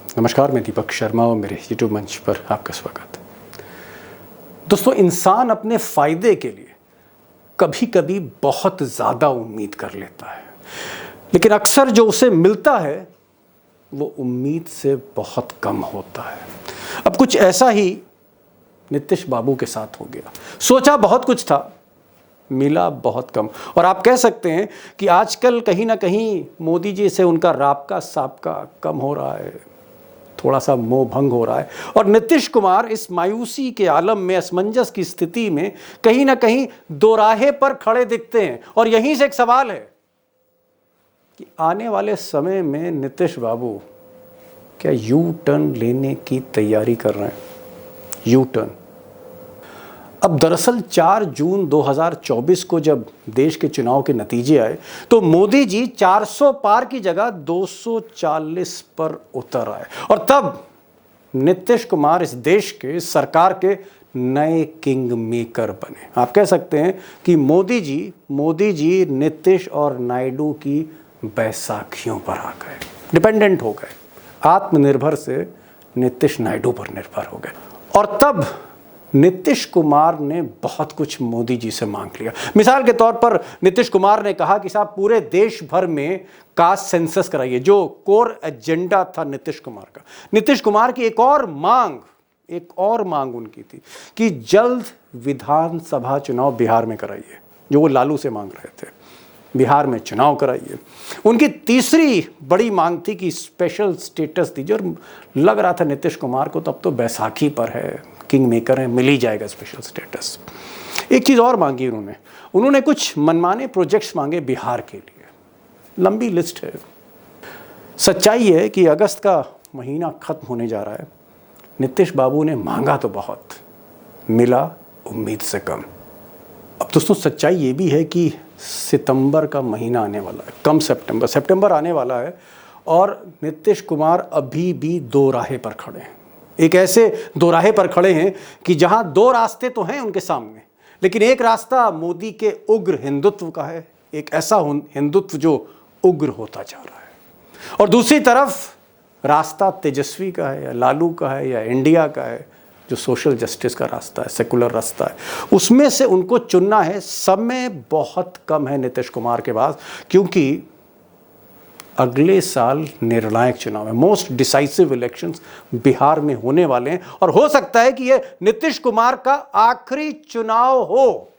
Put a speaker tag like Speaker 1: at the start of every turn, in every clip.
Speaker 1: नमस्कार, मैं दीपक शर्मा और मेरे YouTube मंच पर आपका स्वागत। दोस्तों, इंसान अपने फ़ायदे के लिए कभी कभी बहुत ज़्यादा उम्मीद कर लेता है, लेकिन अक्सर जो उसे मिलता है वो उम्मीद से बहुत कम होता है। अब कुछ ऐसा ही नीतीश बाबू के साथ हो गया। सोचा बहुत कुछ था, मिला बहुत कम। और आप कह सकते हैं कि आजकल कहीं ना कहीं मोदी जी से उनका राबका साबका कम हो रहा है, थोड़ा सा मोह भंग हो रहा है। और नीतीश कुमार इस मायूसी के आलम में, असमंजस की स्थिति में कहीं ना कहीं दोराहे पर खड़े दिखते हैं। और यहीं से एक सवाल है कि आने वाले समय में नीतीश बाबू क्या यू टर्न लेने की तैयारी कर रहे हैं? U turn. अब दरअसल 4 जून 2024 को जब देश के चुनाव के नतीजे आए तो मोदी जी 400 पार की जगह 240 पर उतर आए। और तब नीतीश कुमार इस देश के, इस सरकार के नए किंग मेकर बने। आप कह सकते हैं कि मोदी जी नीतीश और नायडू की बैसाखियों पर आ गए, डिपेंडेंट हो गए। आत्मनिर्भर से नीतीश नायडू पर निर्भर हो गए। और तब नीतीश कुमार ने बहुत कुछ मोदी जी से मांग लिया। मिसाल के तौर पर नीतीश कुमार ने कहा कि साहब पूरे देश भर में कास्ट सेंसस कराइए, जो कोर एजेंडा था नीतीश कुमार का। नीतीश कुमार की एक और मांग उनकी थी कि जल्द विधानसभा चुनाव बिहार में कराइए, जो वो लालू से मांग रहे थे। बिहार में चुनाव कराइए। उनकी तीसरी बड़ी मांग थी कि स्पेशल स्टेटस दीजिए। और लग रहा था नीतीश कुमार को तब तो बैसाखी पर है, किंग मेकर है, मिल ही जाएगा स्पेशल स्टेटस। एक चीज़ और मांगी उन्होंने कुछ मनमाने प्रोजेक्ट्स मांगे बिहार के लिए। लंबी लिस्ट है। सच्चाई है कि अगस्त का महीना खत्म होने जा रहा है। नीतीश बाबू ने मांगा तो बहुत, मिला उम्मीद से कम। अब दोस्तों, सच्चाई ये भी है कि सितंबर का महीना आने वाला है, कम सितंबर आने वाला है। और नीतीश कुमार अभी भी दो राहे पर खड़े हैं। एक ऐसे दो राहे पर खड़े हैं कि जहां दो रास्ते तो हैं उनके सामने, लेकिन एक रास्ता मोदी के उग्र हिंदुत्व का है, एक ऐसा हिंदुत्व जो उग्र होता जा रहा है। और दूसरी तरफ रास्ता तेजस्वी का है, या लालू का है, या इंडिया का है, जो सोशल जस्टिस का रास्ता है, सेकुलर रास्ता है। उसमें से उनको चुनना है। समय बहुत कम है नीतीश कुमार के पास, क्योंकि अगले साल निर्णायक चुनाव है। मोस्ट डिसाइसिव इलेक्शंस बिहार में होने वाले हैं। और हो सकता है कि यह नीतीश कुमार का आखिरी चुनाव हो।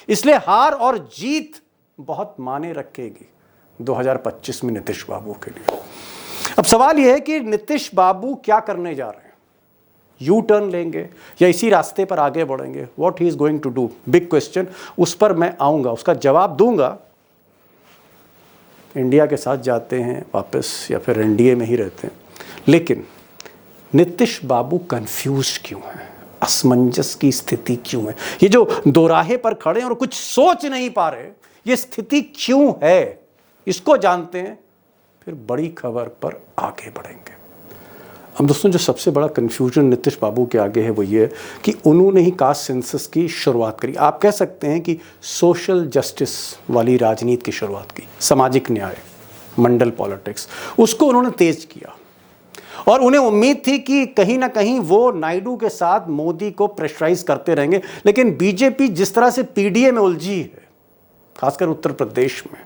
Speaker 1: इसलिए हार और जीत बहुत मायने रखेगी 2025 में नीतीश बाबू के लिए। अब सवाल यह है कि नीतीश बाबू क्या करने जा रहे हैं? यू टर्न लेंगे या इसी रास्ते पर आगे बढ़ेंगे? What he is going to do, big question. उस पर मैं आऊंगा, उसका जवाब दूंगा। इंडिया के साथ जाते हैं वापस, या फिर एनडीए में ही रहते हैं? लेकिन नीतीश बाबू कंफ्यूज क्यों है? असमंजस की स्थिति क्यों है? ये जो दोराहे पर खड़े हैं और कुछ सोच नहीं पा रहे, ये स्थिति क्यों है? इसको जानते हैं, फिर बड़ी खबर पर आगे बढ़ेंगे। अब दोस्तों, जो सबसे बड़ा कंफ्यूजन नीतीश बाबू के आगे है वो ये कि उन्होंने ही कास्ट सेंसस की शुरुआत करी। आप कह सकते हैं कि सोशल जस्टिस वाली राजनीति की शुरुआत की, सामाजिक न्याय, मंडल पॉलिटिक्स, उसको उन्होंने तेज किया। और उन्हें उम्मीद थी कि कहीं ना कहीं वो नायडू के साथ मोदी को प्रेशराइज करते रहेंगे। लेकिन बीजेपी जिस तरह से पीडीए में उलझी है, खासकर उत्तर प्रदेश में,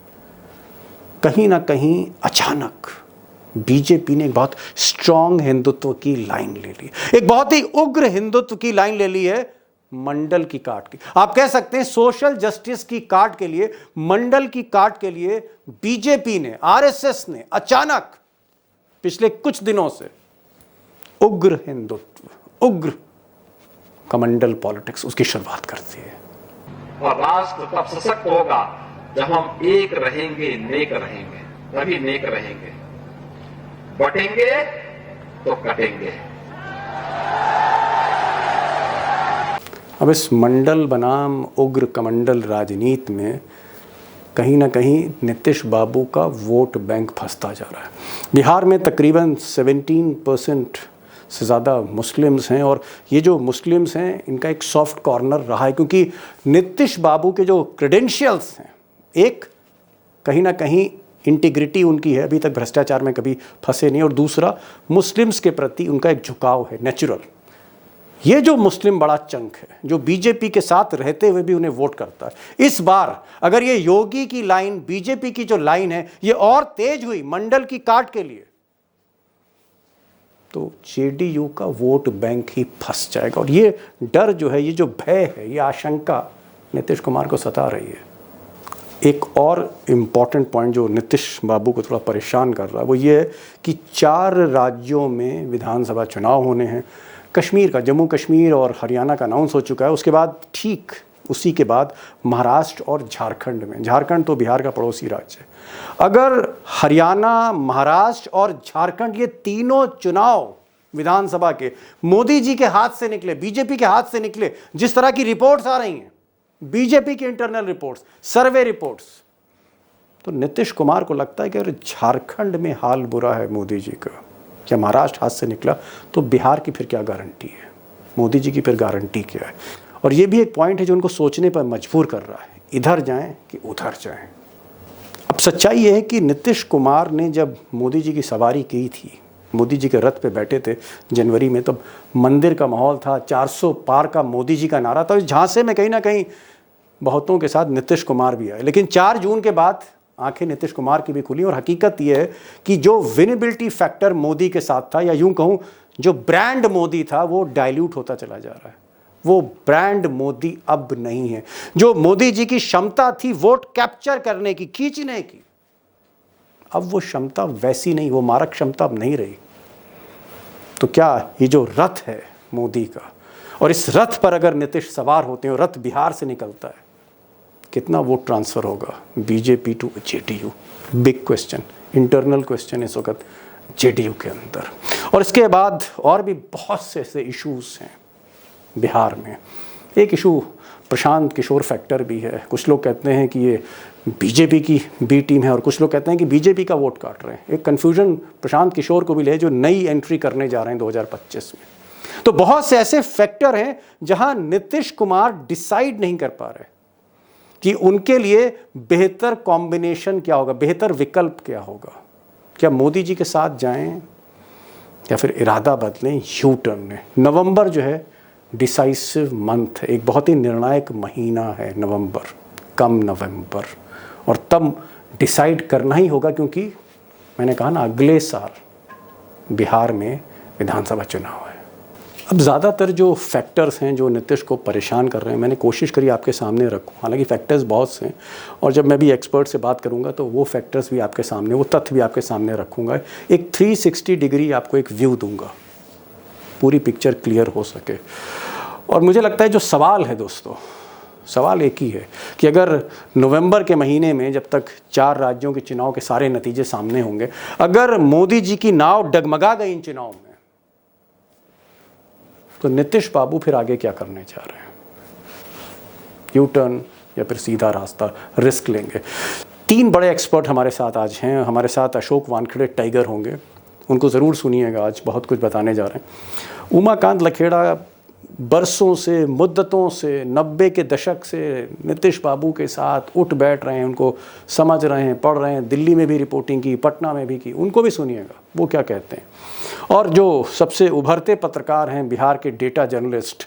Speaker 1: कहीं ना कहीं अचानक बीजेपी ने एक बहुत स्ट्रांग हिंदुत्व की लाइन ले ली, एक बहुत ही उग्र हिंदुत्व की लाइन ले ली है, मंडल की काट की। आप कह सकते हैं सोशल जस्टिस की काट के लिए, मंडल की काट के लिए बीजेपी ने, आरएसएस ने अचानक पिछले कुछ दिनों से उग्र हिंदुत्व, उग्र कमंडल पॉलिटिक्स, उसकी शुरुआत कर दी है।
Speaker 2: और राष्ट्र तब सशक्त होगा जब हम एक रहेंगे, नेक रहेंगे, तभी नेक रहेंगे। बटेंगे तो कटेंगे।
Speaker 1: अब इस मंडल बनाम उग्र कमंडल राजनीति में कहीं ना कहीं नीतीश बाबू का वोट बैंक फंसता जा रहा है। बिहार में तकरीबन 17% से ज़्यादा मुस्लिम्स हैं। और ये जो मुस्लिम्स हैं, इनका एक सॉफ्ट कॉर्नर रहा है, क्योंकि नीतीश बाबू के जो क्रेडेंशियल्स हैं, एक कहीं ना कहीं इंटीग्रिटी उनकी है, अभी तक भ्रष्टाचार में कभी फंसे नहीं। और दूसरा, मुस्लिम्स के प्रति उनका एक झुकाव है नेचुरल। ये जो मुस्लिम बड़ा चंक है जो बीजेपी के साथ रहते हुए भी उन्हें वोट करता है, इस बार अगर ये योगी की लाइन बीजेपी की जो लाइन है ये और तेज हुई मंडल की काट के लिए, तो जेडीयू का वोट बैंक ही फंस जाएगा। और ये डर जो है, ये जो भय है, ये आशंका नीतीश कुमार को सता रही है। एक और इम्पॉर्टेंट पॉइंट जो नीतीश बाबू को थोड़ा परेशान कर रहा है वो ये है कि 4 राज्यों में विधानसभा चुनाव होने हैं। कश्मीर का, जम्मू कश्मीर और हरियाणा का अनाउंस हो चुका है। उसके बाद ठीक उसी के बाद महाराष्ट्र और झारखंड में, झारखंड तो बिहार का पड़ोसी राज्य है। अगर हरियाणा, महाराष्ट्र और झारखंड ये तीनों चुनाव विधानसभा के मोदी जी के हाथ से निकले, बीजेपी के हाथ से निकले, जिस तरह की रिपोर्ट्स आ रही हैं, बीजेपी की इंटरनल रिपोर्ट्स, सर्वे रिपोर्ट्स, तो नीतीश कुमार को लगता है कि अगर झारखंड में हाल बुरा है मोदी जी का, या महाराष्ट्र हाथ से निकला, तो बिहार की फिर क्या गारंटी है, मोदी जी की फिर गारंटी क्या है। और ये भी एक पॉइंट है जो उनको सोचने पर मजबूर कर रहा है, इधर जाएं कि उधर जाएं। अब सच्चाई ये है कि नीतीश कुमार ने जब मोदी जी की सवारी की थी, मोदी जी के रथ पे बैठे थे जनवरी में, तब मंदिर का माहौल था, 400 पार का मोदी जी का नारा था। इस झांसे में कहीं ना कहीं बहुतों के साथ नीतीश कुमार भी आए। लेकिन 4 जून के बाद आंखें नीतीश कुमार की भी खुली और हकीकत यह है कि जो विनेबिलिटी फैक्टर मोदी के साथ था, या यूं कहूं जो ब्रांड मोदी था, वो डाइल्यूट होता चला जा रहा है। वो ब्रांड मोदी अब नहीं है। जो मोदी जी की क्षमता थी वोट कैप्चर करने की, खींचने की, अब वो क्षमता वैसी नहीं, वो मारक क्षमता अब नहीं रही। तो क्या ये जो रथ है मोदी का, और इस रथ पर अगर नीतीश सवार होते हैं और रथ बिहार से निकलता है, कितना वोट ट्रांसफर होगा BJP to JDU? Big question, internal question इस वक्त जेडीयू के अंदर। और इसके बाद और भी बहुत से ऐसे इश्यूज हैं बिहार में। एक इशू प्रशांत किशोर फैक्टर भी है। कुछ लोग कहते हैं कि ये बीजेपी की बी टीम है और कुछ लोग कहते हैं कि बीजेपी का वोट काट रहे हैं। एक कन्फ्यूजन प्रशांत किशोर को भी ले, जो नई एंट्री करने जा रहे हैं 2025 में। तो बहुत से ऐसे फैक्टर हैं जहां नीतीश कुमार डिसाइड नहीं कर पा रहे कि उनके लिए बेहतर कॉम्बिनेशन क्या होगा, बेहतर विकल्प क्या होगा। क्या मोदी जी के साथ जाएं या फिर इरादा बदलें, यू टर्न लें? नवंबर जो है डिसाइसिव मंथ है, एक बहुत ही निर्णायक महीना है नवंबर, कम नवंबर, और तब डिसाइड करना ही होगा, क्योंकि मैंने कहा ना अगले साल बिहार में विधानसभा चुनाव है। अब ज़्यादातर जो फैक्टर्स हैं जो नीतीश को परेशान कर रहे हैं, मैंने कोशिश करी आपके सामने रखूं। हालांकि फैक्टर्स बहुत से हैं, और जब मैं भी एक्सपर्ट से बात करूंगा तो वो फैक्टर्स भी आपके सामने, वो तथ्य भी आपके सामने रखूंगा। एक 360 डिग्री आपको एक व्यू दूंगा, पूरी पिक्चर क्लियर हो सके। और मुझे लगता है जो सवाल है दोस्तों, सवाल एक ही है कि अगर नवंबर के महीने में, जब तक 4 राज्यों के चुनाव के सारे नतीजे सामने होंगे, अगर मोदी जी की नाव डगमगा गई इन चुनाव में, तो नीतीश बाबू फिर आगे क्या करने जा रहे हैं? यू टर्न या फिर सीधा रास्ता, रिस्क लेंगे? 3 बड़े एक्सपर्ट हमारे साथ आज हैं। हमारे साथ अशोक वानखेड़े टाइगर होंगे, उनको ज़रूर सुनिएगा, आज बहुत कुछ बताने जा रहे हैं। उमाकांत लखेड़ा बरसों से, मुद्दतों से, 90 के दशक से नीतीश बाबू के साथ उठ बैठ रहे हैं, उनको समझ रहे हैं, पढ़ रहे हैं, दिल्ली में भी रिपोर्टिंग की, पटना में भी की, उनको भी सुनिएगा वो क्या कहते हैं। और जो सबसे उभरते पत्रकार हैं बिहार के, डेटा जर्नलिस्ट,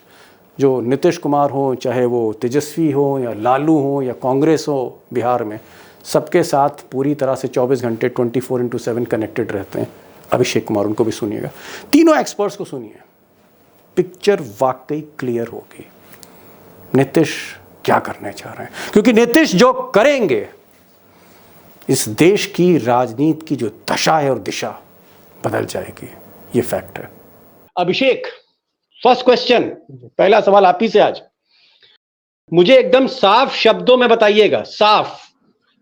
Speaker 1: जो नीतीश कुमार हो, चाहे वो तेजस्वी हो या लालू हो या कांग्रेस हो, बिहार में सबके साथ पूरी तरह से 24 घंटे 24/7 कनेक्टेड रहते हैं, अभिषेक कुमार, उनको भी सुनिएगा। तीनों एक्सपर्ट्स को सुनिए, पिक्चर वाकई क्लियर होगी नीतीश क्या करने चाह रहे हैं। क्योंकि नीतीश जो करेंगे, इस देश की राजनीति की जो दशा है और दिशा बदल जाएगी, ये फैक्ट है। अभिषेक, फर्स्ट क्वेश्चन, पहला सवाल आप ही से आज। मुझे एकदम साफ शब्दों में बताइएगा, साफ,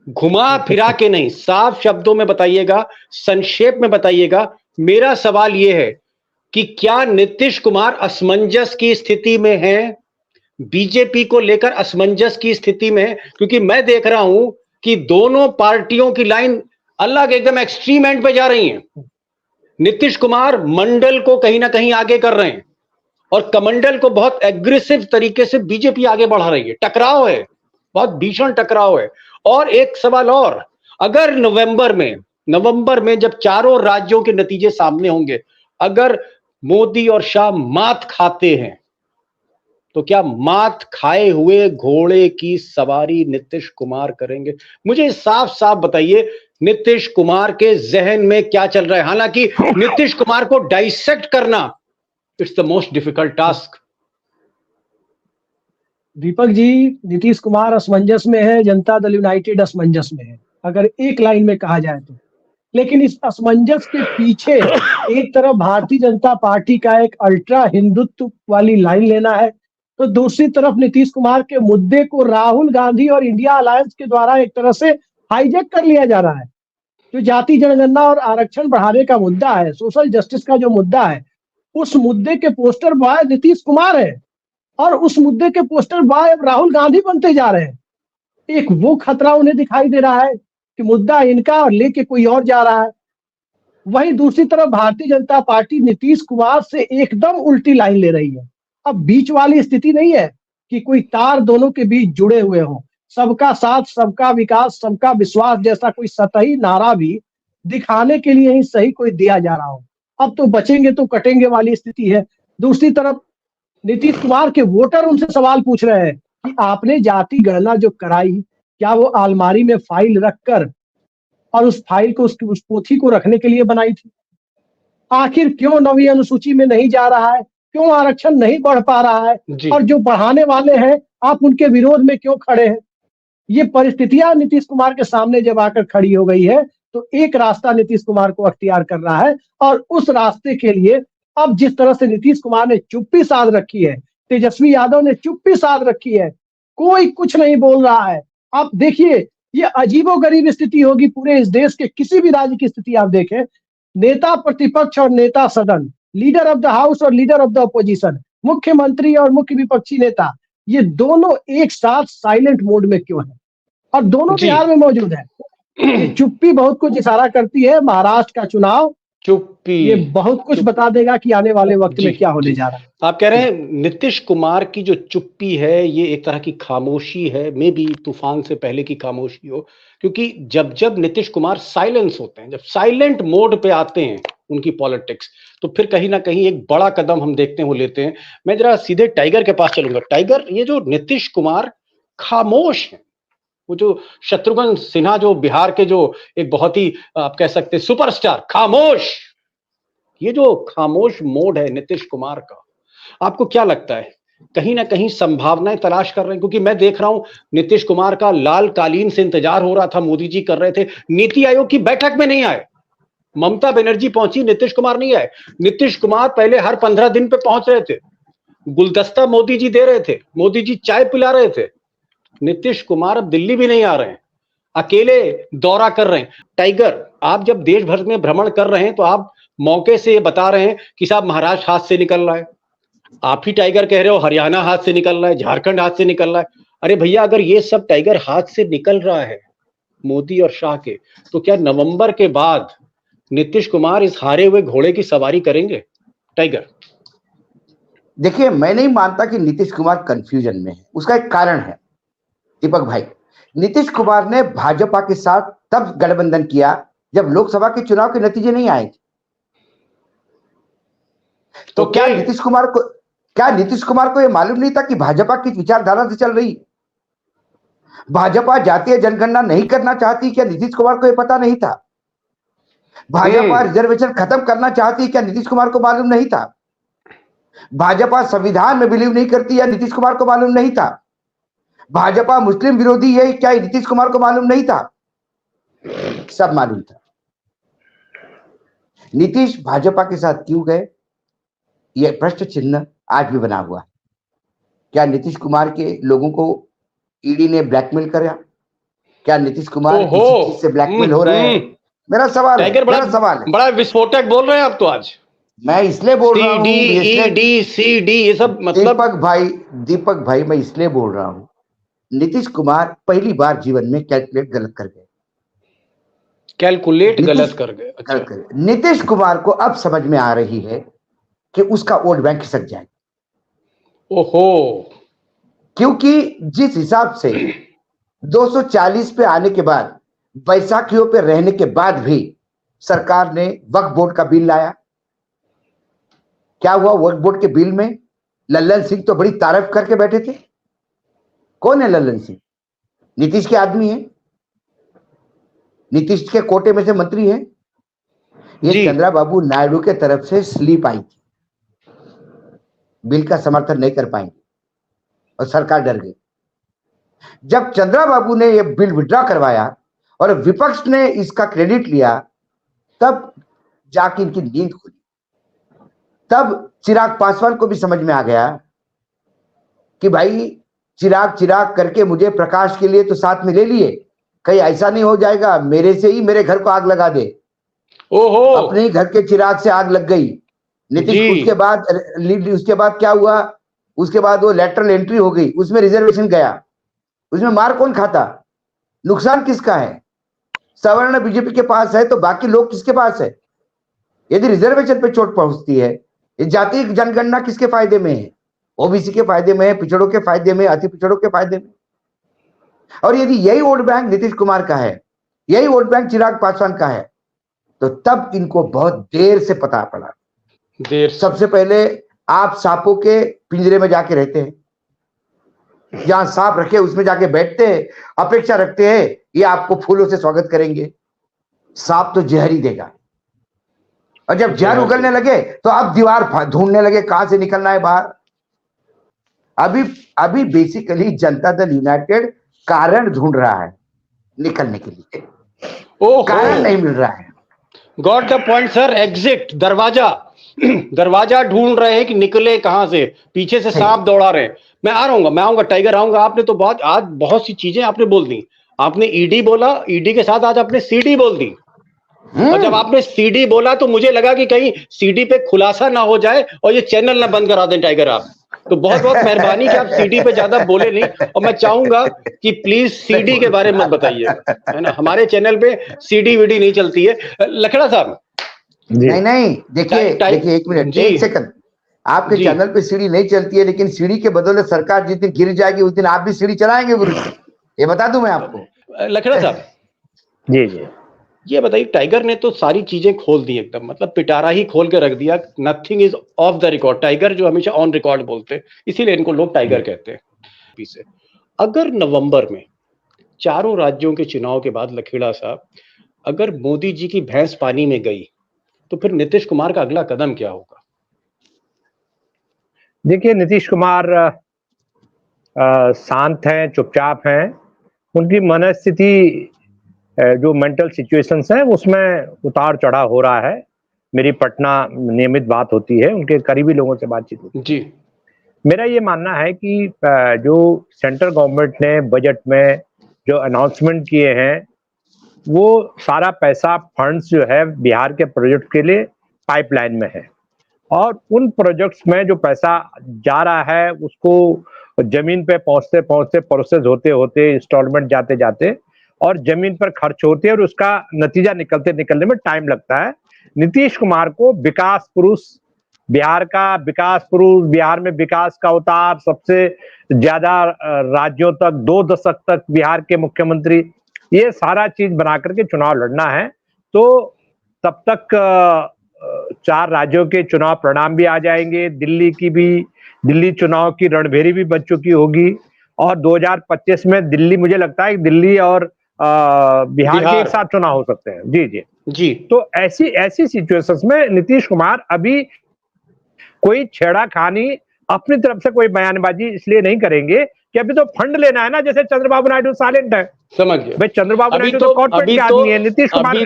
Speaker 1: घुमा फिरा के नहीं, साफ शब्दों में बताइएगा, संक्षेप में बताइएगा। मेरा सवाल यह है कि क्या नीतीश कुमार असमंजस की स्थिति में हैं, बीजेपी को लेकर असमंजस की स्थिति में है? क्योंकि मैं देख रहा हूं कि दोनों पार्टियों की लाइन अलग, एकदम एक्सट्रीम एंड पे जा रही है। नीतीश कुमार मंडल को कहीं ना कहीं आगे कर रहे हैं और कमंडल को बहुत एग्रेसिव तरीके से बीजेपी आगे बढ़ा रही है। टकराव है, बहुत भीषण टकराव है। और एक सवाल अगर नवंबर में जब चारों राज्यों के नतीजे सामने होंगे, अगर मोदी और शाह मात खाते हैं, तो क्या मात खाए हुए घोड़े की सवारी नीतीश कुमार करेंगे? मुझे साफ साफ बताइए, नीतीश कुमार के जहन में क्या चल रहा है? हालांकि नीतीश कुमार को डाइसेक्ट करना, it's the most difficult task.
Speaker 3: Deepak ji, Nitish Kumar असमंजस में है, जनता दल यूनाइटेड असमंजस में है, अगर एक लाइन में कहा जाए तो। लेकिन इस असमंजस के पीछे एक तरफ भारतीय जनता पार्टी का एक अल्ट्रा हिंदुत्व वाली लाइन लेना है, तो दूसरी तरफ नीतीश कुमार के मुद्दे को राहुल गांधी और इंडिया अलायंस के द्वारा एक तरह से हाईजैक कर लिया जा रहा है। जो जाति जनगणना और आरक्षण बढ़ाने का मुद्दा है, सोशल जस्टिस का जो मुद्दा है, उस मुद्दे के पोस्टर बॉय नीतीश कुमार है और उस मुद्दे के पोस्टर बॉय अब राहुल गांधी बनते जा रहे हैं। एक वो खतरा उन्हें दिखाई दे रहा है कि मुद्दा इनका और लेके कोई और जा रहा है। वहीं दूसरी तरफ भारतीय जनता पार्टी नीतीश कुमार से एकदम उल्टी लाइन ले रही है। अब बीच वाली स्थिति नहीं है कि कोई तार दोनों के बीच जुड़े हुए हों। सबका साथ, सबका विकास, सबका विश्वास जैसा कोई सतही नारा भी दिखाने के लिए ही सही कोई दिया जा रहा हो। अब तो बचेंगे तो कटेंगे वाली स्थिति है। दूसरी तरफ नीतीश कुमार के वोटर उनसे सवाल पूछ रहे हैं कि आपने जाति गणना जो कराई, क्या वो अलमारी में फाइल रखकर और उस फाइल को उस पोथी को रखने के लिए बनाई थी? आखिर क्यों 9वीं अनुसूची में नहीं जा रहा है? क्यों आरक्षण नहीं बढ़ पा रहा है? और जो बढ़ाने वाले हैं, आप उनके विरोध में क्यों खड़े हैं? ये परिस्थितियां नीतीश कुमार के सामने जब आकर खड़ी हो गई है, तो एक रास्ता नीतीश कुमार को अख्तियार कर रहा है और उस रास्ते के लिए अब जिस तरह से नीतीश कुमार ने चुप्पी साध रखी है, तेजस्वी यादव ने चुप्पी साध रखी है, कोई कुछ नहीं बोल रहा है। आप देखिए, ये अजीबोगरीब स्थिति होगी पूरे इस देश के किसी भी राज्य की स्थिति आप देखें। नेता प्रतिपक्ष और नेता सदन, लीडर ऑफ द हाउस और लीडर ऑफ द अपोजिशन, मुख्यमंत्री और मुख्य विपक्षी नेता, ये दोनों एक साथ साइलेंट मोड में क्यों है? और दोनों बिहार में मौजूद है। ये चुप्पी बहुत कुछ इशारा करती है। महाराष्ट्र का चुनाव
Speaker 1: चुप्पी
Speaker 3: ये बहुत कुछ बता देगा कि आने वाले वक्त में क्या होने जा रहा है।
Speaker 1: आप कह रहे हैं नीतीश कुमार की जो चुप्पी है, ये एक तरह की खामोशी है, मे बी तूफान से पहले की खामोशी हो, क्योंकि जब जब नीतीश कुमार साइलेंस होते हैं, जब साइलेंट मोड पे आते हैं उनकी पॉलिटिक्स, तो फिर कहीं ना कहीं एक बड़ा कदम हम देखते हैं वो लेते हैं। मैं जरा सीधे टाइगर के पास चलूंगा। टाइगर, ये जो नीतीश कुमार खामोश है, वो जो शत्रुघ्न सिन्हा जो बिहार के जो एक बहुत ही आप कह सकते सुपरस्टार, खामोश, ये जो खामोश मोड है नीतीश कुमार का, आपको क्या लगता है कहीं ना कहीं संभावनाएं तलाश कर रहे हैं? क्योंकि मैं देख रहा हूं नीतीश कुमार का लाल कालीन से इंतजार हो रहा था, मोदी जी कर रहे थे, नीति आयोग की बैठक में नहीं आए, ममता बनर्जी पहुंची, नीतीश कुमार नहीं आए। नीतीश कुमार पहले हर 15 दिन पे पहुंच रहे थे, गुलदस्ता मोदी जी दे रहे थे, मोदी जी चाय पिला रहे थे। नीतीश कुमार अब दिल्ली भी नहीं आ रहे हैं, अकेले दौरा कर रहे हैं। टाइगर, आप जब देश भर में भ्रमण कर रहे हैं तो आप मौके से ये बता रहे हैं कि साहब महाराष्ट्र हाथ से निकल रहा है, आप ही टाइगर कह रहे हो हरियाणा हाथ से निकल रहा है, झारखंड हाथ से निकल रहा है। अरे भैया, अगर ये सब टाइगर हाथ से निकल रहा है मोदी और शाह के, तो क्या नवंबर के बाद नीतीश कुमार इस हारे हुए घोड़े की सवारी करेंगे? टाइगर,
Speaker 4: देखिए, मैं नहीं मानता कि नीतीश कुमार कंफ्यूजन में है। उसका एक कारण है दीपक भाई। नीतीश कुमार ने भाजपा के साथ तब गठबंधन किया जब लोकसभा के चुनाव के नतीजे नहीं आए। तो क्या नीतीश कुमार को यह मालूम नहीं था कि भाजपा की विचारधारा से चल रही? भाजपा जातीय जनगणना नहीं करना चाहती, क्या नीतीश कुमार को यह पता नहीं था? भाजपा रिजर्वेशन खत्म करना चाहती, क्या नीतीश कुमार को मालूम नहीं था? भाजपा संविधान में बिलीव नहीं करती, या नीतीश कुमार को मालूम नहीं था? भाजपा मुस्लिम विरोधी है, क्या नीतीश कुमार को मालूम नहीं था? सब मालूम था। नीतीश भाजपा के साथ क्यों गए, यह प्रश्न चिन्ह आज भी बना हुआ है। क्या नीतीश कुमार के लोगों को ईडी ने ब्लैकमेल किया? क्या नीतीश कुमार किसी चीज से ब्लैकमेल हो रहे हैं? मेरा सवाल है, मेरा सवाल है।
Speaker 1: बड़ा विस्फोटक बोल रहे हैं आप तो आज।
Speaker 4: मैं इसलिए बोल रहा हूँ,
Speaker 1: ये सब मतलब
Speaker 4: दीपक भाई मैं इसलिए बोल रहा हूँ, नीतीश कुमार पहली बार जीवन में कैलकुलेट गलत कर गए। अच्छा। नीतीश कुमार को अब समझ में आ रही है कि उसका वोट बैंक खिसक जाएगा।
Speaker 1: ओहो,
Speaker 4: क्योंकि जिस हिसाब से 240 पे आने के बाद बैसाखियों पे रहने के बाद भी सरकार ने वक्फ बोर्ड का बिल लाया। क्या हुआ वक्फ बोर्ड के बिल में? लल्लन सिंह तो बड़ी तारीफ करके बैठे थे। कौन है लल्लन सिंह? नीतीश के आदमी है, नीतीश के कोटे में से मंत्री है। ये चंद्रबाबू नायडू के तरफ से स्लिप आई थी, बिल का समर्थन नहीं कर पाएंगे और सरकार डर गई। जब चंद्रबाबू ने यह बिल विड्रॉ करवाया और विपक्ष ने इसका क्रेडिट लिया, तब जाके इनकी नींद खुली। तब चिराग पासवान को भी समझ में आ गया कि भाई चिराग करके मुझे प्रकाश के लिए तो साथ में ले लिए, कहीं ऐसा नहीं हो जाएगा मेरे से ही मेरे घर को आग लगा दे। ओहो, अपने ही घर के चिराग से आग लग गई नीतीश। उसके बाद क्या हुआ? उसके बाद वो लेटरल एंट्री हो गई, उसमें रिजर्वेशन गया। उसमें मार कौन खाता? नुकसान किसका है? सवर्ण बीजेपी के पास है तो बाकी लोग किसके पास है? यदि रिजर्वेशन पे चोट पहुंचती है, जातीय जनगणना किसके फायदे में है? ओबीसी के फायदे में है, पिछड़ों के फायदे में, अति पिछड़ों के फायदे में। और यदि यही वोट बैंक नीतीश कुमार का है, यही वोट बैंक चिराग पासवान का है, तो तब इनको बहुत देर से पता पड़ा। सबसे पहले आप सांपों के पिंजरे में जाके रहते हैं, जहां सांप रखे उसमें जाके बैठते हैं, अपेक्षा रखते हैं ये आपको फूलों से स्वागत करेंगे। सांप तो जहर ही देगा, और जब जहर उगलने लगे तो अब दीवार ढूंढने लगे कहां से निकलना है बाहर। अभी बेसिकली जनता दल यूनाइटेड कारण ढूंढ रहा है निकलने के लिए, कारण नहीं मिल रहा है।
Speaker 1: Got the point sir. Exit, दरवाजा ढूंढ रहे हैं कि निकले कहां से, पीछे से सांप दौड़ा रहे हैं। मैं आऊंगा टाइगर आऊंगा। आपने तो आज बहुत सी चीजें आपने बोल दी। आपने ईडी बोला, ईडी के साथ आज आपने सीडी बोल दी। और जब आपने सीडी बोला तो मुझे लगा कि कहीं सीडी पे खुलासा ना हो जाए और ये चैनल ना बंद करा दें टाइगर आप। तो बहुत बहुत मेहरबानी कि आप सीडी पे ज्यादा बोले नहीं, और मैं चाहूंगा कि प्लीज सीडी के बारे में मत बताइए, है ना। हमारे चैनल पे सीडी वीडी नहीं चलती है। लखेड़ा साहब
Speaker 4: नहीं, देखिए एक मिनट, एक सेकंड। आपके चैनल पे सीडी नहीं चलती है, लेकिन सीडी के बदौलत सरकार जिस दिन गिर जाएगी उस दिन आप भी सीडी चलाएंगे गुरु जी, ये बता दूं मैं आपको।
Speaker 1: लखेड़ा साहब जी ये बताइए, टाइगर ने तो सारी चीजें खोल दी एकदम, मतलब पिटारा ही खोल के रख दिया। Nothing is of the record. Tiger जो हमेशा ऑन रिकॉर्ड बोलते हैं, इसीलिए इनको लोग टाइगर कहते हैं। अगर नवंबर में चारों राज्यों के चुनाव के बाद लखेड़ा साहब, अगर मोदी जी की भैंस पानी में गई तो फिर नीतीश कुमार का अगला कदम क्या होगा?
Speaker 5: देखिए, नीतीश कुमार शांत हैं, चुपचाप हैं। उनकी मनस्थिति, जो मेंटल सिचुएशंस हैं, उसमें उतार चढ़ाव हो रहा है। मेरी पटना नियमित बात होती है, उनके करीबी लोगों से बातचीत होती है जी। मेरा ये मानना है कि जो सेंट्रल गवर्नमेंट ने बजट में जो अनाउंसमेंट किए हैं, वो सारा पैसा फंड्स जो है बिहार के प्रोजेक्ट के लिए पाइपलाइन में है, और उन प्रोजेक्ट्स में जो पैसा जा रहा है उसको जमीन पे पहुंचते पहुंचते, प्रोसेस होते होते, इंस्टॉलमेंट जाते जाते और जमीन पर खर्च होते हैं, और उसका नतीजा निकलने में टाइम लगता है। नीतीश कुमार को विकास पुरुष, बिहार का विकास पुरुष, बिहार में विकास का अवतार, सबसे ज्यादा राज्यों तक, 2 दशक तक बिहार के मुख्यमंत्री, ये सारा चीज बना करके चुनाव लड़ना है। तो तब तक 4 राज्यों के चुनाव परिणाम भी आ जाएंगे, दिल्ली चुनाव की रणभेरी भी बच चुकी होगी, और 2025 में दिल्ली, मुझे लगता है दिल्ली और बिहार के एक साथ चुनाव हो सकते हैं। जी। तो ऐसी सिचुएशंस में नीतीश कुमार अभी कोई छेड़ाखानी, अपनी तरफ से कोई बयानबाजी इसलिए नहीं करेंगे कि अभी तो फंड लेना है ना, जैसे चंद्रबाबू नायडू साइलेंट है।
Speaker 1: समझ गए
Speaker 5: भाई, चंद्रबाबू नायडू तो कॉर्पोरेट के आदमी है। नीतीश कुमार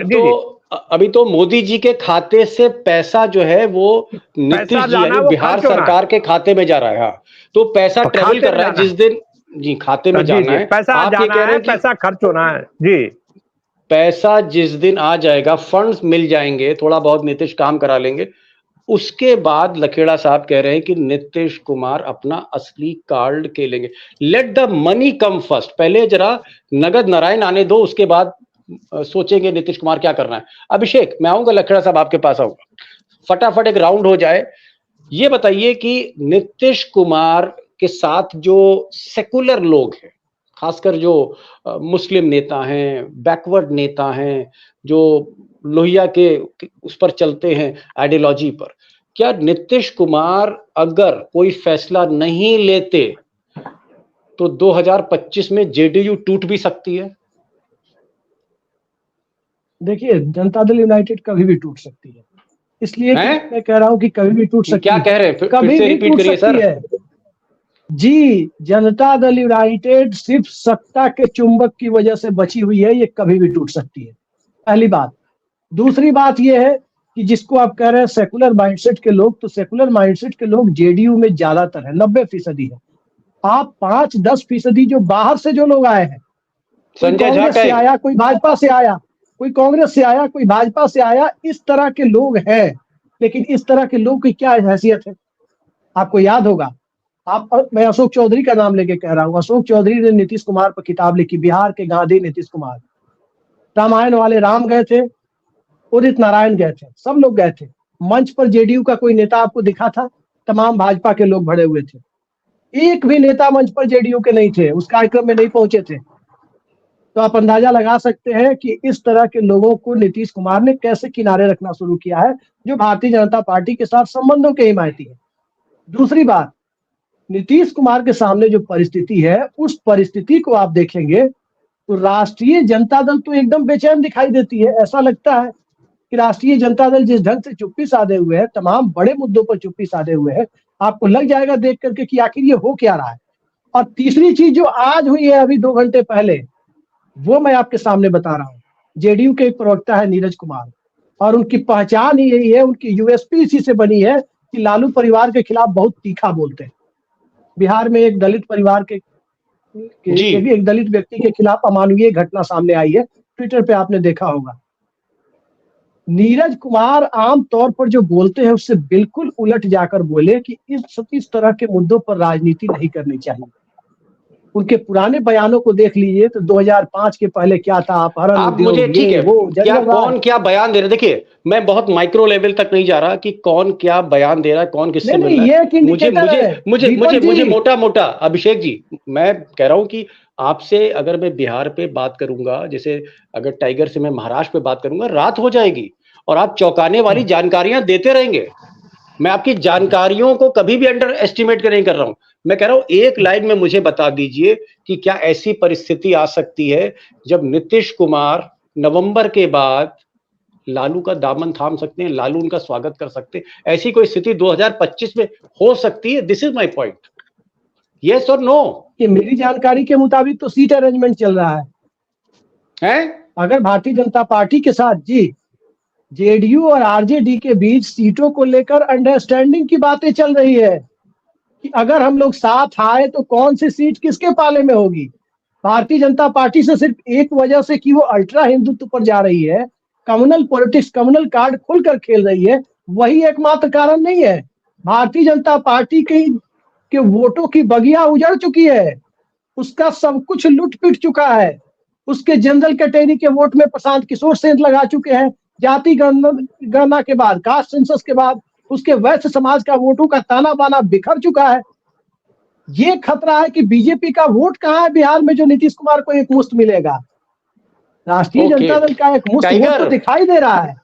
Speaker 1: अभी तो मोदी जी के खाते से पैसा जो है वो नीतीश जी यानी बिहार सरकार के खाते में जा रहा है। तो पैसा ट्रेवल कर रहा है, जिस दिन जी खाते में जाना है,
Speaker 5: पैसा जाना है, पैसा खर्च होना है जी।
Speaker 1: पैसा जिस दिन आ जाएगा, फंड्स मिल जाएंगे, थोड़ा बहुत नीतीश काम करा लेंगे, उसके बाद लखेड़ा साहब कह रहे हैं कि नीतीश कुमार अपना असली कार्ड खेलेंगे। Let the money come first, पहले जरा नगद नारायण आने दो, उसके बाद सोचेंगे नीतीश कुमार क्या करना है। अभिषेक, मैं आऊंगा लखेड़ा साहब आपके पास आऊंगा, फटाफट एक राउंड हो जाए। ये बताइए कि नीतीश कुमार के साथ जो सेकुलर लोग हैं, खासकर जो मुस्लिम नेता हैं, बैकवर्ड नेता हैं, जो लोहिया के उस पर चलते हैं आइडियोलॉजी पर, क्या नीतीश कुमार अगर कोई फैसला नहीं लेते तो 2025 में जेडीयू टूट भी सकती है?
Speaker 3: देखिए, जनता दल यूनाइटेड कभी भी टूट सकती है, इसलिए कि मैं कह रहा हूं कि कभी भी टूट सकती है।
Speaker 1: क्या कह रहे हैं?
Speaker 3: कभी
Speaker 1: से
Speaker 3: भी
Speaker 1: रिपीट
Speaker 3: टूट
Speaker 1: करिए
Speaker 3: सकती
Speaker 1: सर।
Speaker 3: है जी। जनता दल यूनाइटेड सिर्फ सत्ता के चुंबक की वजह से बची हुई है, ये कभी भी टूट सकती है, पहली बात। दूसरी बात ये है कि जिसको आप कह रहे हैं सेकुलर माइंडसेट के लोग, तो सेकुलर माइंडसेट के लोग जेडीयू में ज्यादातर है, 90% है। आप 5-10% जो बाहर से जो लोग आए हैं, कोई कांग्रेस से आया, कोई भाजपा से आया, कोई कांग्रेस से आया, कोई भाजपा से आया, इस तरह के लोग हैं। लेकिन इस तरह के लोग की क्या हैसियत है, आपको याद होगा। मैं अशोक चौधरी का नाम लेके कह रहा हूँ, अशोक चौधरी ने नीतीश कुमार पर किताब लिखी, बिहार के गांधी नीतीश कुमार। रामायण वाले राम गए थे, उदित नारायण गए थे, सब लोग गए थे। मंच पर जेडीयू का कोई नेता आपको दिखा था? तमाम भाजपा के लोग भरे हुए थे, एक भी नेता मंच पर जेडीयू के नहीं थे, उस कार्यक्रम में नहीं पहुंचे थे। तो आप अंदाजा लगा सकते हैं कि इस तरह के लोगों को नीतीश कुमार ने कैसे किनारे रखना शुरू किया है, जो भारतीय जनता पार्टी के साथ संबंधों के हिमायती है। दूसरी बात, नीतीश कुमार के सामने जो परिस्थिति है, उस परिस्थिति को आप देखेंगे तो राष्ट्रीय जनता दल तो एकदम बेचैन दिखाई देती है। ऐसा लगता है कि राष्ट्रीय जनता दल जिस ढंग से चुप्पी साधे हुए है, तमाम बड़े मुद्दों पर चुप्पी साधे हुए है, आपको लग जाएगा देख करके कि आखिर ये हो क्या रहा है। और तीसरी चीज जो आज हुई है अभी 2 घंटे पहले, वो मैं आपके सामने बता रहा हूँ। जेडीयू के एक प्रवक्ता है नीरज कुमार, और उनकी पहचान ही यही है, उनकी यूएसपी इसी से बनी है कि लालू परिवार के खिलाफ बहुत तीखा बोलते हैं। बिहार में एक दलित परिवार के एक दलित व्यक्ति के खिलाफ अमानवीय घटना सामने आई है, ट्विटर पे आपने देखा होगा। नीरज कुमार आम तौर पर जो बोलते हैं उससे बिल्कुल उलट जाकर बोले कि इस तरह के मुद्दों पर राजनीति नहीं करनी चाहिए। उनके पुराने बयानों को देख लीजिए तो 2005 के पहले क्या था, अपहरण,
Speaker 1: आप मुझे ठीक है, क्या कौन क्या बयान दे रहे, देखिए मैं बहुत माइक्रो लेवल तक नहीं जा रहा कि कौन क्या बयान दे रहा है, कौन किससे मिल रहा है। मुझे मोटा मोटा अभिषेक जी, मैं कह रहा हूं कि आपसे अगर मैं बिहार पे बात करूंगा, जैसे अगर टाइगर से मैं महाराष्ट्र पे बात करूंगा, रात हो जाएगी और आप चौंकाने वाली जानकारियां देते रहेंगे। मैं आपकी जानकारियों को कभी भी अंडर एस्टिमेट नहीं कर रहा हूं। मैं कह रहा हूं एक लाइन में मुझे बता दीजिए कि क्या ऐसी परिस्थिति आ सकती है जब नीतीश कुमार नवंबर के बाद लालू का दामन थाम सकते हैं, लालू उनका स्वागत कर सकते हैं, ऐसी कोई स्थिति 2025 में हो सकती है? This is my point, yes और नो।
Speaker 3: ये मेरी जानकारी के मुताबिक तो सीट अरेंजमेंट चल रहा है? अगर भारतीय जनता पार्टी के साथ जी जेडीयू और आरजेडी के बीच सीटों को लेकर अंडरस्टैंडिंग की बातें चल रही है कि अगर हम लोग साथ आए तो कौन सी सीट किसके पाले में होगी। भारतीय जनता पार्टी से सिर्फ एक वजह से कि वो अल्ट्रा हिंदुत्व पर जा रही है, कम्युनल पॉलिटिक्स, कम्युनल कार्ड खुलकर खेल रही है, वही एकमात्र कारण नहीं है। भारतीय जनता पार्टी के वोटों की बगिया उजड़ चुकी है, उसका सब कुछ लुट पिट चुका है। उसके जनरल कैटेगरी के वोट में प्रशांत किशोर सेन लगा चुके हैं। जाति गणना के बाद, कास्ट सेंसस के बाद उसके वैश्य समाज का वोटों का ताना बाना बिखर चुका है। ये खतरा है कि बीजेपी का वोट कहां है बिहार में जो नीतीश कुमार को एक मुश्त मिलेगा। राष्ट्रीय जनता दल का एक मुश्त वोट तो दिखाई दे रहा है।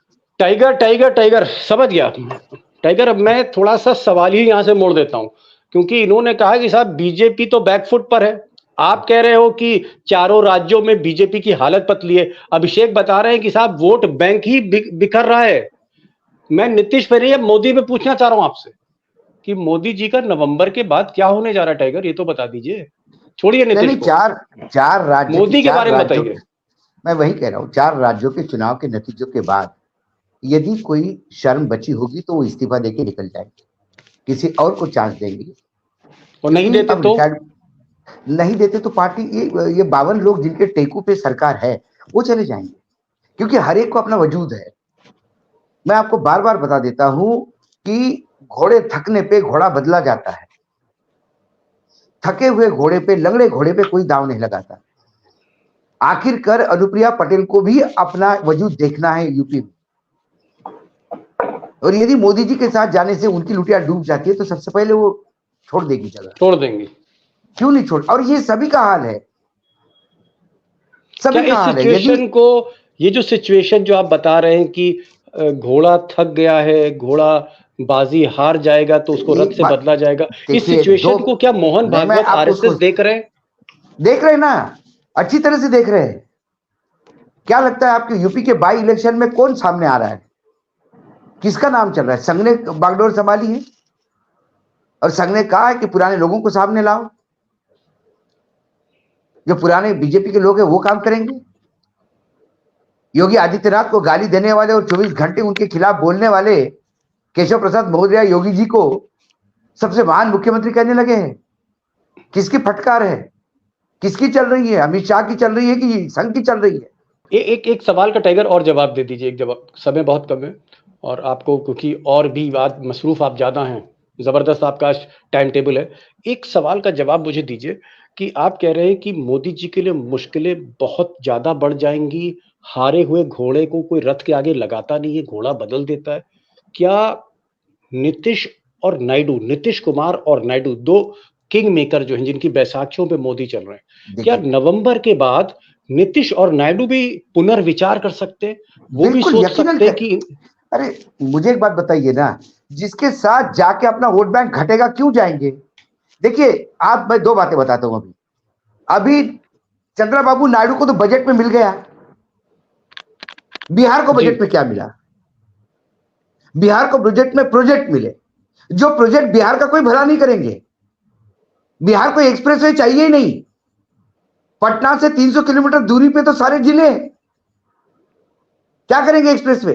Speaker 1: टाइगर समझ गया। टाइगर, अब मैं थोड़ा सा सवाल ही यहां से मोड़ देता हूं, क्योंकि इन्होंने कहा कि साहब बीजेपी तो बैकफुट पर है। आप कह रहे हो कि चारों राज्यों में बीजेपी की हालत पतली है। अभिषेक बता रहे हैं कि साहब वोट बैंक ही बिखर रहा है। मैं नीतीश पे नहीं, मोदी पे पूछना चाह रहा हूं आपसे कि मोदी जी का नवंबर के बाद क्या होने जा रहा है। टाइगर, ये तो बता दीजिए, छोड़िए नीतीश को।
Speaker 4: चार राज्य
Speaker 1: मोदी के बारे में बताइए।
Speaker 4: मैं वही कह रहा हूँ, 4 राज्यों के चुनाव के नतीजों के बाद यदि कोई शर्म बची होगी तो वो इस्तीफा देके निकल जाएंगे, किसी और को चांस देंगे।
Speaker 1: और नहीं
Speaker 4: देते तो पार्टी ये 52 लोग जिनके टेकू पे सरकार है वो चले जाएंगे, क्योंकि हर एक को अपना वजूद है। मैं आपको बार बार बता देता हूं कि घोड़े थकने पे घोड़ा बदला जाता है, थके हुए घोड़े पे, लंगड़े घोड़े पे कोई दांव नहीं लगाता। आखिरकार अनुप्रिया पटेल को भी अपना वजूद देखना है यूपी में, और यदि मोदी जी के साथ जाने से उनकी लुटिया डूब जाती है तो सबसे पहले वो छोड़ देंगी जगह।
Speaker 1: क्यों नहीं छोड़?
Speaker 4: और ये सभी का हाल है। सभी
Speaker 1: क्या
Speaker 4: का
Speaker 1: इस
Speaker 4: हाल है।
Speaker 1: सिचुएशन को, ये जो सिचुएशन जो आप बता रहे हैं कि घोड़ा थक गया है, घोड़ा बाजी हार जाएगा तो उसको रथ
Speaker 4: एक
Speaker 1: से
Speaker 4: बात
Speaker 1: बदला जाएगा, इस
Speaker 4: देखिए,
Speaker 1: सिचुएशन को क्या मोहन
Speaker 4: मैं
Speaker 1: भागवत
Speaker 4: आपको उसको
Speaker 1: आरएसएस देख रहे हैं?
Speaker 4: देख रहे हैं ना, अच्छी तरह से देख रहे हैं। क्या लगता है आपके यूपी के बाई इलेक्शन में कौन सामने आ रहा है? किसका नाम चल रहा है? संघ ने बागडोर संभाली है और संघ ने कहा है कि पुराने लोगों को सामने लाओ, जो पुराने बीजेपी के लोग हैं वो काम करेंगे। योगी आदित्यनाथ को गाली देने वाले और 24 घंटे उनके खिलाफ बोलने वाले केशव प्रसाद मौर्य योगी जी को सबसे महान मुख्यमंत्री कहने लगे हैं। किसकी फटकार है? किसकी चल रही है? अमित शाह की चल रही है कि संघ की चल रही है?
Speaker 1: एक सवाल का टाइगर और जवाब दे दीजिए, एक जवाब, समय बहुत कम है और आपको क्योंकि और भी बात मसरूफ आप ज्यादा हैं, जबरदस्त आपका टाइम टेबल है। एक सवाल का जवाब मुझे दीजिए कि आप कह रहे हैं कि मोदी जी के लिए मुश्किलें बहुत ज्यादा बढ़ जाएंगी, हारे हुए घोड़े को कोई रथ के आगे लगाता नहीं है, घोड़ा बदल देता है। क्या नीतीश और नायडू, नीतीश कुमार और नायडू, दो किंग मेकर जो हैं जिनकी बैसाखियों पे मोदी चल रहे हैं, क्या नवंबर के बाद नीतीश और नायडू भी पुनर्विचार कर सकते हैं? वो भी
Speaker 4: बिल्कुल
Speaker 1: सोच
Speaker 4: यकीनन
Speaker 1: सकते हैं कि
Speaker 4: अरे मुझे एक बात बताइए ना, जिसके साथ जाके अपना वोट बैंक घटेगा क्यों जाएंगे? देखिए, आप मैं दो बातें बताता हूं। अभी चंद्रबाबू नायडू को तो बजट में मिल गया, बिहार को बजट में क्या मिला? बिहार को बजट में प्रोजेक्ट मिले, जो प्रोजेक्ट बिहार का कोई भला नहीं करेंगे। बिहार को एक्सप्रेसवे चाहिए ही नहीं। पटना से 300 किलोमीटर दूरी पे तो सारे जिले हैं, क्या करेंगे एक्सप्रेसवे?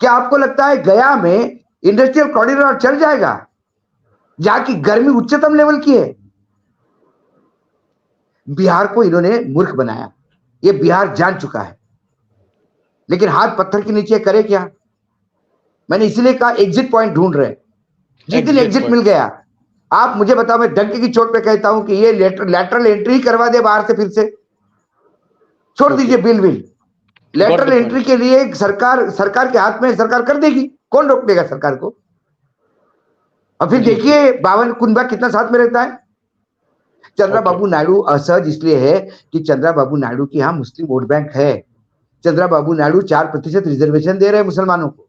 Speaker 4: क्या आपको लगता है गया में इंडस्ट्रियल कॉरिडोर चल जाएगा, जहां की गर्मी उच्चतम लेवल की है? बिहार को इन्होंने मूर्ख बनाया, ये बिहार जान चुका है, लेकिन हाथ पत्थर के नीचे करे क्या? मैंने इसीलिए कहा एग्जिट पॉइंट ढूंढ रहे हैं। जिस दिन एग्जिट मिल गया, आप मुझे बताओ, मैं डंके की चोट पे कहता हूं कि ये लैटरल एंट्री करवा दे बाहर से, फिर से छोड़ दीजिए बिल। लैटरल एंट्री के लिए सरकार के हाथ में, सरकार कर देगी, कौन रोक देगा सरकार को? और फिर देखिए बावन कुंभा कितना साथ में रहता है। चंद्रबाबू नायडू असहज इसलिए है कि चंद्रबाबू नायडू की यहां मुस्लिम वोट बैंक है। चंद्रबाबू नायडू 4% रिजर्वेशन दे रहे हैं मुसलमानों को।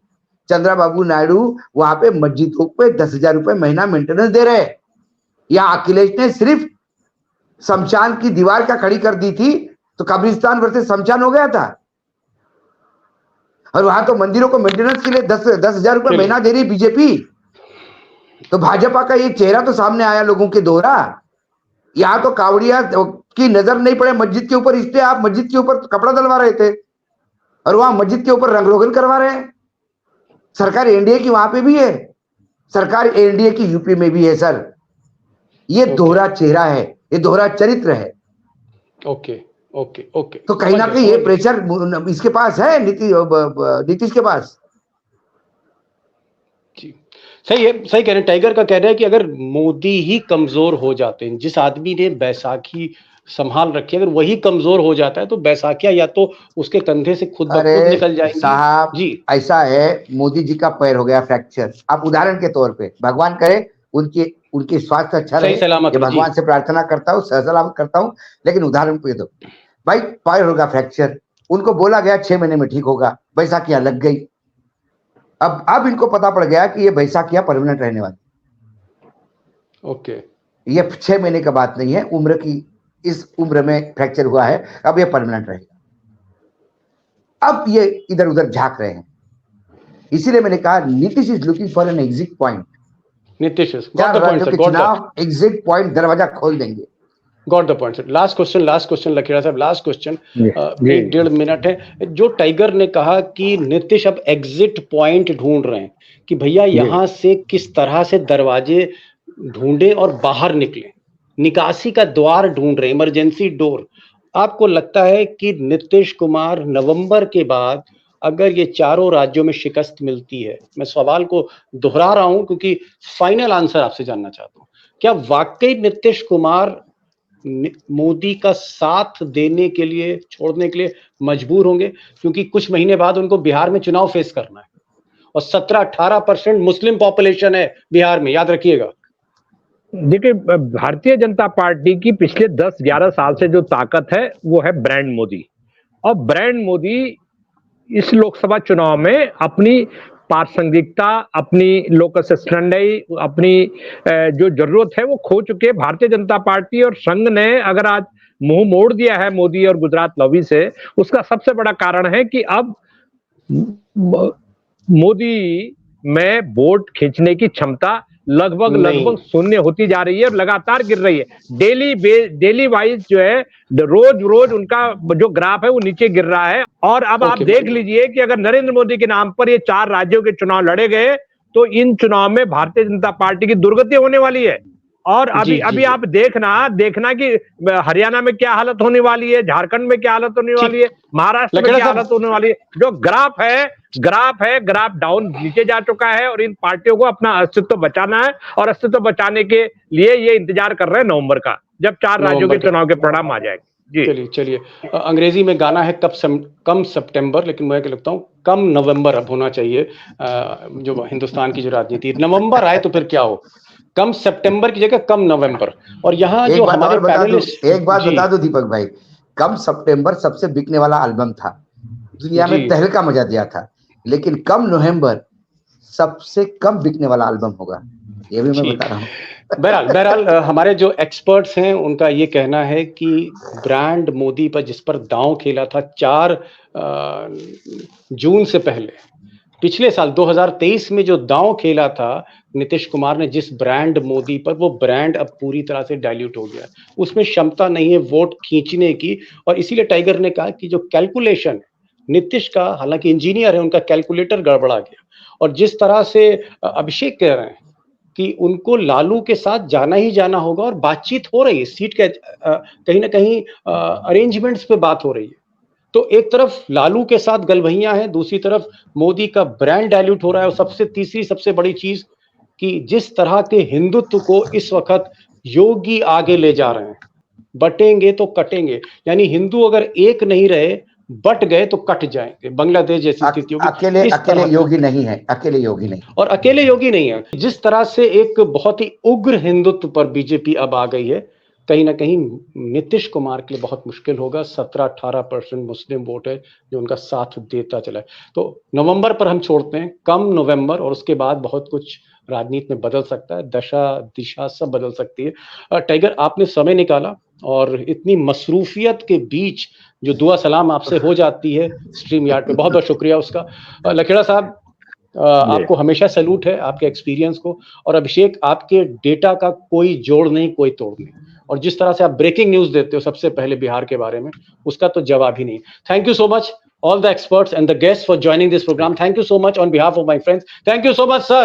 Speaker 4: चंद्रबाबू नायडू वहां पे मस्जिदों पे 10,000 रुपए महीना मेंटेनेंस दे रहे हैं। यहां अखिलेश ने सिर्फ शमशान की दीवार क्या खड़ी कर दी थी तो कब्रिस्तान वर्सेस शमशान हो गया था, और वहां तो मंदिरों को मेंटेनेंस के लिए 10,000 रुपए महीना दे रही बीजेपी। तो भाजपा का ये चेहरा तो सामने आया लोगों के दोहरा। यहां तो कावड़िया की नजर नहीं पड़े मस्जिद के ऊपर, इसलिए आप मस्जिद के ऊपर कपड़ा डलवा रहे थे और वहां मस्जिद के ऊपर रंग रोगन करवा रहे हैं। सरकार एनडीए की वहां पे भी है, सरकार एनडीए की यूपी में भी है सर। ये दोहरा चेहरा है, ये दोहरा चरित्र है।
Speaker 1: ओके।
Speaker 4: तो कहीं ना कहीं ये प्रेशर इसके पास है, नीतीश के पास।
Speaker 1: जी, सही है, सही कह रहे हैं। टाइगर का कहना है कि अगर मोदी ही कमजोर हो जाते हैं, जिस आदमी ने बैसाखी संभाल रखी है, अगर वही कमजोर हो जाता है तो बैसाखियां या तो उसके कंधे से खुद ब खुद निकल जाएंगी।
Speaker 4: साहब जी, ऐसा है, मोदी जी का पैर हो गया फ्रैक्चर। आप उदाहरण के तौर पे, भगवान करे उनके स्वास्थ्य अच्छा रहे, ये भगवान से प्रार्थना करता हूँ, सलामत करता हूँ, लेकिन उदाहरण पे दो भाई, पैर होगा फ्रैक्चर, उनको बोला गया 6 महीने में ठीक होगा, बैसाखियां लग गई। अब इनको पता पड़ गया कि ये बैसाखियां परमानेंट रहने वाली।
Speaker 1: ओके,
Speaker 4: ये 6 महीने का बात नहीं है, उम्र की इस उम्र में फ्रैक्चर हुआ है, अब ये परमानेंट रहेगा। अब ये इधर उधर झांक रहे हैं, इसीलिए मैंने कहा Nitish is looking for an exit point.
Speaker 1: Nitish
Speaker 4: चुनाव एग्जिट पॉइंट दरवाजा खोल देंगे।
Speaker 1: Got the point. Last question लकीरा साहब, लास्ट क्वेश्चन, 1.5 मिनट है। जो टाइगर ने कहा कि नीतीश अब एग्जिट पॉइंट ढूंढ रहे हैं कि भैया यहां से किस तरह से दरवाजे ढूंढे और बाहर निकले, निकासी का द्वार ढूंढ रहे, इमरजेंसी डोर। आपको लगता है कि नीतीश कुमार नवंबर के बाद अगर ये चारों राज्यों में शिकस्त मिलती है, मैं सवाल को दोहरा रहा हूं क्योंकि फाइनल आंसर आपसे जानना चाहता हूं, क्या वाकई नीतीश कुमार मोदी का साथ देने के लिए, छोड़ने के लिए मजबूर होंगे? क्योंकि कुछ महीने बाद उनको बिहार में चुनाव फेस करना है और 17-18% मुस्लिम पॉपुलेशन है बिहार में, याद रखिएगा।
Speaker 5: देखिए, भारतीय जनता पार्टी की पिछले 10-11 साल से जो ताकत है वो है ब्रांड मोदी। और ब्रांड मोदी इस लोकसभा चुनाव में अपनी प्रासंगिकता, अपनी लोकस स्टैंडर्ड, अपनी जो जरूरत है वो खो चुके हैं। भारतीय जनता पार्टी और संघ ने अगर आज मुंह मोड़ दिया है मोदी और गुजरात लॉबी से, उसका सबसे बड़ा कारण है कि अब मोदी में वोट खींचने की क्षमता लगभग शून्य होती जा रही है और लगातार गिर रही है। डेली वाइज जो है, रोज उनका जो ग्राफ है वो नीचे गिर रहा है। और अब आप देख लीजिए कि अगर नरेंद्र मोदी के नाम पर ये 4 राज्यों के चुनाव लड़े गए तो इन चुनाव में भारतीय जनता पार्टी की दुर्गति होने वाली है। और अभी आप देखना कि हरियाणा में क्या हालत होने वाली है, झारखंड में क्या हालत होने वाली है, महाराष्ट्र में क्या हालत होने वाली है। जो ग्राफ डाउन नीचे जा चुका है और इन पार्टियों को अपना अस्तित्व बचाना है और अस्तित्व बचाने के लिए ये इंतजार कर रहे हैं नवंबर का, जब 4 राज्यों के चुनाव के परिणाम आ जाएंगे।
Speaker 1: चलिए अंग्रेजी में गाना है कम सितंबर, लेकिन मुझे लगता हूँ कम नवंबर अब होना चाहिए। जो हिंदुस्तान की जो राजनीति है, नवंबर आए तो फिर क्या हो, कम सितंबर की जगह कम नवंबर। और यहाँ जो हमारे पैनलिस्ट,
Speaker 4: एक बात बता दो दीपक भाई, कम सितंबर सबसे बिकने वाला एल्बम था, दुनिया में तहलका मचा दिया था, लेकिन कम नवंबर सबसे कम बिकने वाला एल्बम होगा, ये भी मैं बता रहा हूँ।
Speaker 1: बहरहाल हमारे जो एक्सपर्ट्स हैं उनका ये कहना है कि ब्रांड मोदी पर जिस पर दांव खेला था 4 जून से पहले, पिछले साल 2023 में जो दांव खेला था नीतीश कुमार ने जिस ब्रांड मोदी पर, वो ब्रांड अब पूरी तरह से डाइल्यूट हो गया। उसमें क्षमता नहीं है वोट खींचने की। और इसीलिए टाइगर ने कहा कि जो कैलकुलेशन नीतीश का, हालांकि इंजीनियर है, उनका कैलकुलेटर गड़बड़ा गया। और जिस तरह से अभिषेक कह रहे हैं कि उनको लालू के साथ जाना ही जाना होगा, और बातचीत हो रही है सीट के कहीं ना कहीं अरेंजमेंट्स पे बात हो रही है। तो एक तरफ लालू के साथ गलभैया है, दूसरी तरफ मोदी का ब्रांड डाइल्यूट हो रहा है। और तीसरी सबसे बड़ी चीज कि जिस तरह के हिंदुत्व को इस वक्त योगी आगे ले जा रहे हैं, बटेंगे तो कटेंगे, यानी हिंदू अगर एक नहीं रहे, बट गए तो कट जाएंगे, बांग्लादेश जैसी स्थिति होगी।
Speaker 4: अकेले योगी नहीं है, अकेले योगी नहीं,
Speaker 1: और अकेले योगी नहीं है। जिस तरह से एक बहुत ही उग्र हिंदुत्व पर बीजेपी अब आ गई है, कहीं ना कहीं नीतीश कुमार के लिए बहुत मुश्किल होगा। 17-18% मुस्लिम वोट है जो उनका साथ देता चला है। तो नवंबर पर हम छोड़ते हैं, कम नवंबर, और उसके बाद बहुत कुछ राजनीति में बदल सकता है, दशा दिशा सब बदल सकती है। टाइगर, आपने समय निकाला और इतनी मसरूफियत के बीच जो दुआ सलाम आपसे हो जाती है स्ट्रीम यार्ड पे, बहुत बहुत शुक्रिया उसका। लखेड़ा साहब, आपको हमेशा सैल्यूट है आपके एक्सपीरियंस को। और अभिषेक, आपके डेटा का कोई जोड़ नहीं, कोई तोड़ नहीं, और जिस तरह से आप ब्रेकिंग न्यूज देते हो सबसे पहले बिहार के बारे में, उसका तो जवाब ही नहीं। Thank you so much all the experts and the guests for joining this program. Thank you so much on behalf of my friends. Thank you so much, sir.